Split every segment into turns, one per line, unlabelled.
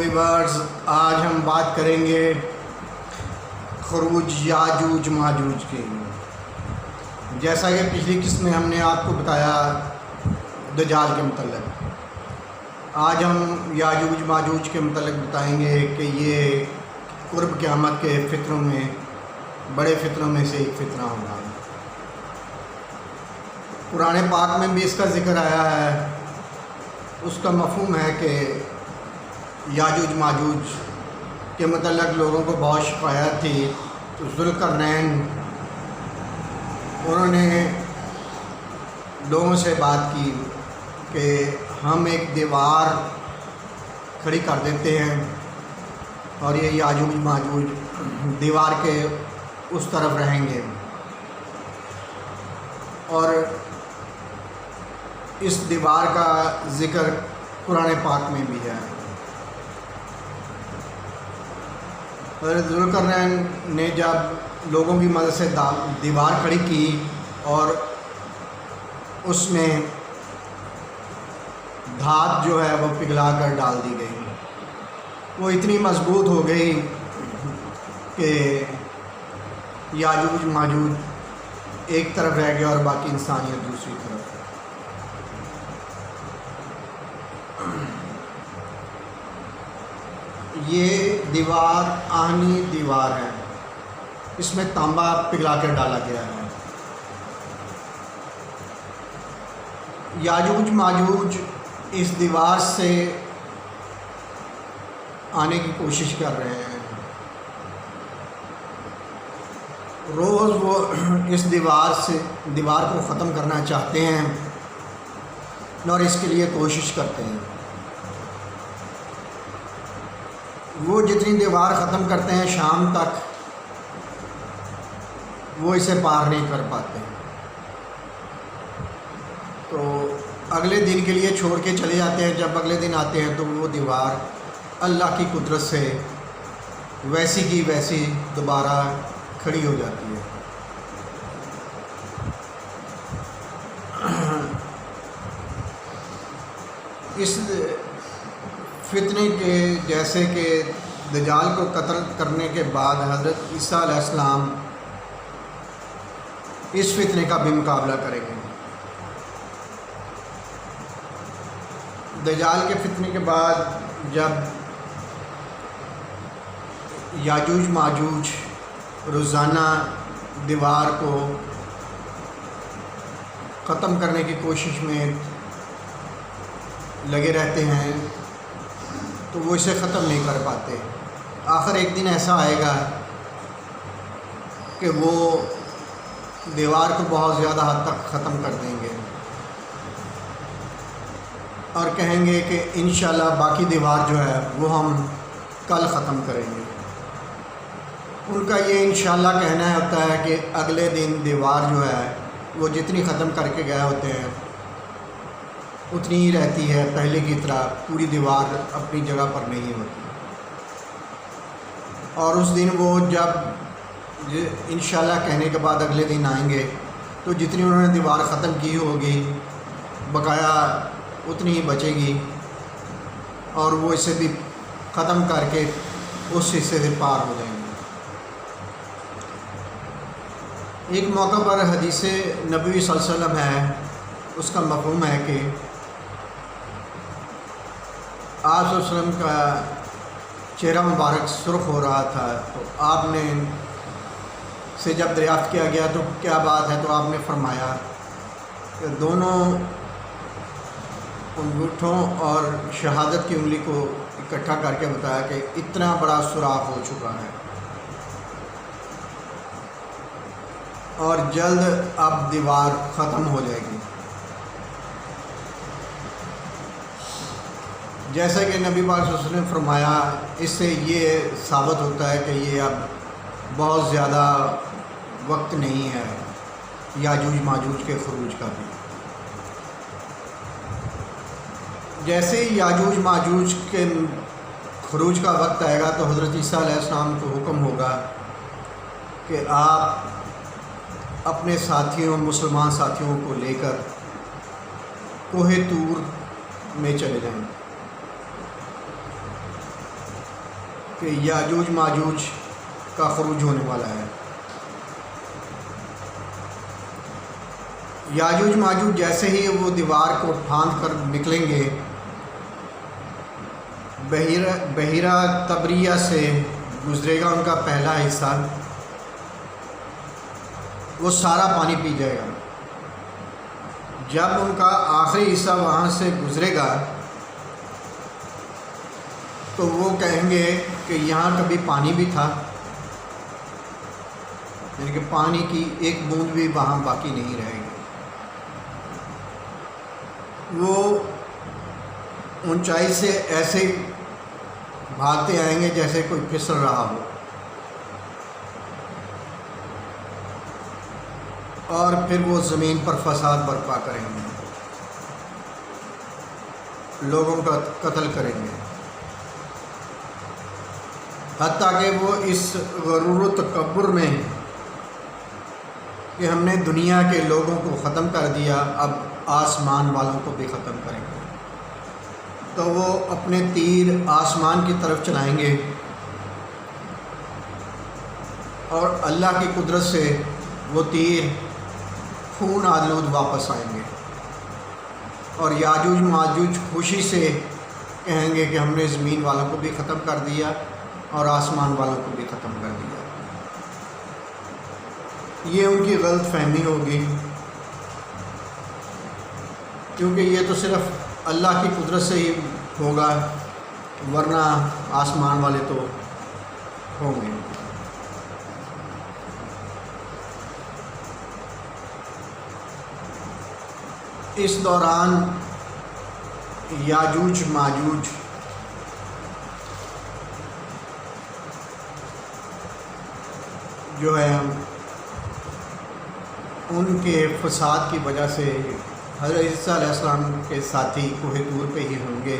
Viewers, آج ہم بات کریں گے خروج یاجوج ماجوج کی۔ جیسا کہ پچھلی قسط میں ہم نے آپ کو بتایا دجال کے متعلق، آج ہم یاجوج ماجوج کے متعلق بتائیں گے کہ یہ قرب قیامت کے فتنوں میں بڑے فتنوں میں سے ایک فتنہ ہوگا۔ قرآن پاک میں بھی اس کا ذکر آیا ہے۔ اس کا مفہوم ہے کہ یاجوج ماجوج کے متعلق لوگوں کو بہت شکایت تھی، تو ذوالقرنین انہوں نے لوگوں سے بات کی کہ ہم ایک دیوار کھڑی کر دیتے ہیں اور یہ یاجوج ماجوج دیوار کے اس طرف رہیں گے، اور اس دیوار کا ذکر قرآن پاک میں بھی ہے۔ حضرت ذوالقرنین نے جب لوگوں کی مدد سے دیوار کھڑی کی اور اس میں دھات جو ہے وہ پگھلا کر ڈال دی گئی، وہ اتنی مضبوط ہو گئی کہ یاجوج ماجوج ایک طرف رہ گیا اور باقی انسانیت دوسری طرف۔ یہ دیوار آہنی دیوار ہے، اس میں تانبا پگھلا کر ڈالا گیا ہے۔ یاجوج ماجوج اس دیوار سے آنے کی کوشش کر رہے ہیں، روز وہ اس دیوار کو ختم کرنا چاہتے ہیں اور اس کے لیے کوشش کرتے ہیں۔ وہ جتنی دیوار ختم کرتے ہیں شام تک وہ اسے پار نہیں کر پاتے، تو اگلے دن کے لیے چھوڑ کے چلے جاتے ہیں۔ جب اگلے دن آتے ہیں تو وہ دیوار اللہ کی قدرت سے ویسی کی ویسی دوبارہ کھڑی ہو جاتی ہے۔ اس فتنے کے جیسے کہ دجال کو قتل کرنے کے بعد حضرت عیسیٰ علیہ السلام اس فتنے کا بھی مقابلہ کریں گے۔ دجال کے فتنے کے بعد جب یاجوج ماجوج روزانہ دیوار کو ختم کرنے کی کوشش میں لگے رہتے ہیں تو وہ اسے ختم نہیں کر پاتے، آخر ایک دن ایسا آئے گا کہ وہ دیوار کو بہت زیادہ حد تک ختم کر دیں گے اور کہیں گے کہ انشاءاللہ باقی دیوار جو ہے وہ ہم کل ختم کریں گے۔ ان کا یہ انشاءاللہ کہنا ہوتا ہے کہ اگلے دن دیوار جو ہے وہ جتنی ختم کر کے گئے ہوتے ہیں اتنی ہی رہتی ہے، پہلے کی طرح پوری دیوار اپنی جگہ پر نہیں ہوتی۔ اور اس دن وہ جب انشاءاللہ کہنے کے بعد اگلے دن آئیں گے تو جتنی انہوں نے دیوار ختم کی ہوگی بقایا اتنی ہی بچے گی، اور وہ اسے بھی ختم کر کے اس حصے سے پار ہو جائیں گے۔ ایک موقع پر حدیث نبوی صلی اللہ علیہ وسلم ہے، اس کا مفہوم ہے کہ آپ صلی اللہ علیہ وسلم کا چہرہ مبارک سرخ ہو رہا تھا، تو آپ نے سے جب دریافت کیا گیا تو کیا بات ہے، تو آپ نے فرمایا کہ دونوں انگوٹھوں اور شہادت کی انگلی کو اکٹھا کر کے بتایا کہ اتنا بڑا سوراخ ہو چکا ہے اور جلد اب دیوار ختم ہو جائے گی۔ جیسا کہ نبی پاک صلی اللہ علیہ وسلم نے فرمایا، اس سے یہ ثابت ہوتا ہے کہ یہ اب بہت زیادہ وقت نہیں ہے یاجوج ماجوج کے خروج کا بھی۔ جیسے ہی یاجوج ماجوج کے خروج کا وقت آئے گا تو حضرت عیسیٰ علیہ السلام کو حکم ہوگا کہ آپ اپنے ساتھیوں مسلمان ساتھیوں کو لے کر کوہ طور میں چلے جائیں۔ کہ یاجوج ماجوج کا خروج ہونے والا ہے۔ یاجوج ماجوج جیسے ہی وہ دیوار کو پھاند کر نکلیں گے، بحیرہ تبریہ سے گزرے گا ان کا پہلا حصہ، وہ سارا پانی پی جائے گا۔ جب ان کا آخری حصہ وہاں سے گزرے گا تو وہ کہیں گے کہ یہاں کبھی پانی بھی تھا، یعنی کہ پانی کی ایک بوند بھی وہاں باقی نہیں رہے گی۔ وہ اونچائی سے ایسے بھاگتے آئیں گے جیسے کوئی پھسل رہا ہو، اور پھر وہ زمین پر فساد برپا کریں گے، لوگوں کا قتل کریں گے، حتیٰ کہ وہ اس غرور و تکبر میں کہ ہم نے دنیا کے لوگوں کو ختم کر دیا، اب آسمان والوں کو بھی ختم کریں گے، تو وہ اپنے تیر آسمان کی طرف چلائیں گے اور اللہ کی قدرت سے وہ تیر خون آلود واپس آئیں گے، اور یاجوج ماجوج خوشی سے کہیں گے کہ ہم نے زمین والوں کو بھی ختم کر دیا اور آسمان والوں کو بھی ختم کر دیا۔ یہ ان کی غلط فہمی ہوگی، کیونکہ یہ تو صرف اللہ کی قدرت سے ہی ہوگا، ورنہ آسمان والے تو ہوں گے۔ اس دوران یاجوج ماجوج جو ہے ان کے فساد کی وجہ سے حضرت عیسیٰ علیہ السلام کے ساتھی کوہ طور پہ ہی ہوں گے،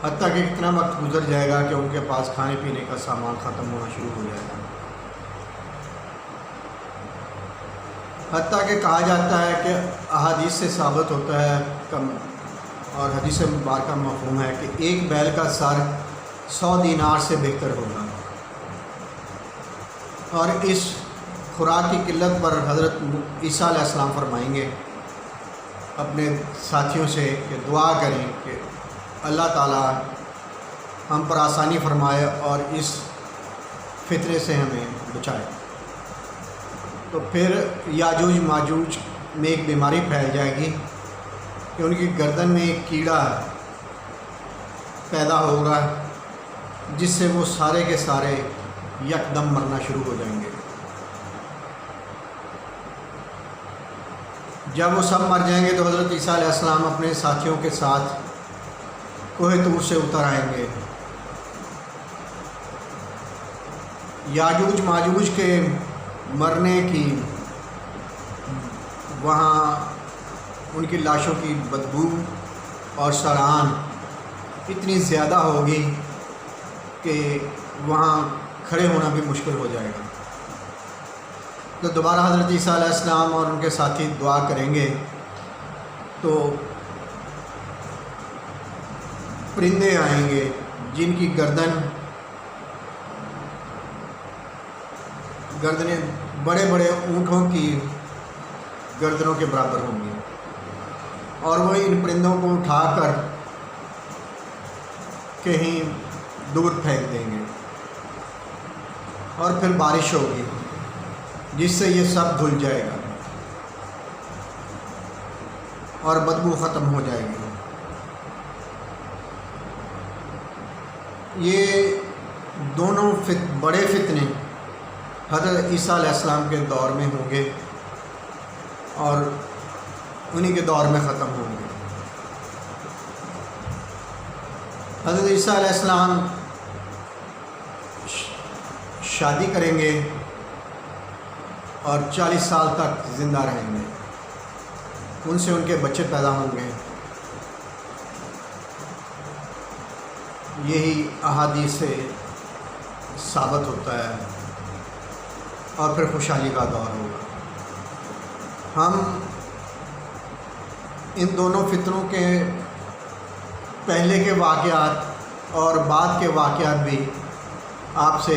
حتیٰ کہ اتنا وقت گزر جائے گا کہ ان کے پاس کھانے پینے کا سامان ختم ہونا شروع ہو جائے گا۔ حتیٰ کہ کہا جاتا ہے کہ احادیث سے ثابت ہوتا ہے اور حدیث مبارکہ مفہوم ہے کہ ایک بیل کا سر 100 دینار سے بہتر ہوگا، اور اس خوراک کی قلت پر حضرت عیسیٰ علیہ السلام فرمائیں گے اپنے ساتھیوں سے کہ دعا کریں کہ اللہ تعالیٰ ہم پر آسانی فرمائے اور اس فتنے سے ہمیں بچائے۔ تو پھر یاجوج ماجوج میں ایک بیماری پھیل جائے گی کہ ان کی گردن میں ایک کیڑا پیدا ہوگا، جس سے وہ سارے کے سارے یکدم مرنا شروع ہو جائیں گے۔ جب وہ سب مر جائیں گے تو حضرت عیسیٰ علیہ السلام اپنے ساتھیوں کے ساتھ کوہ طور سے اتر آئیں گے۔ یاجوج ماجوج کے مرنے کی وہاں ان کی لاشوں کی بدبو اور سڑان اتنی زیادہ ہوگی کہ وہاں کھڑے ہونا بھی مشکل ہو جائے گا۔ تو دوبارہ حضرت عیسیٰ علیہ السلام اور ان کے ساتھی دعا کریں گے تو پرندے آئیں گے جن کی گردنیں بڑے بڑے اونٹوں کی گردنوں کے برابر ہوں گی، اور وہ ان پرندوں کو اٹھا کر کہیں دور پھینک دیں گے، اور پھر بارش ہوگی جس سے یہ سب دھل جائے گا اور بدبو ختم ہو جائے گی۔ یہ دونوں بڑے فتنے حضرت عیسیٰ علیہ السلام کے دور میں ہوں گے اور انہی کے دور میں ختم ہوں گے۔ حضرت عیسیٰ علیہ السلام شادی کریں گے اور 40 سال تک زندہ رہیں گے، ان سے ان کے بچے پیدا ہوں گے۔ یہی احادیث سے ثابت ہوتا ہے، اور پھر خوشحالی کا دور ہوگا۔ ہم ان دونوں فتنوں کے پہلے کے واقعات اور بعد کے واقعات بھی آپ سے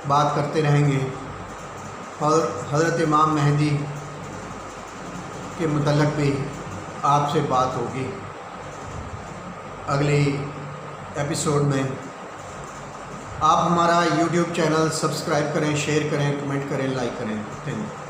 بات کرتے رہیں گے، اور حضرت امام مہدی کے متعلق بھی آپ سے بات ہوگی اگلی ایپیسوڈ میں۔ آپ ہمارا یوٹیوب چینل سبسکرائب کریں، شیئر کریں، کمنٹ کریں، لائک کریں۔ Thank you.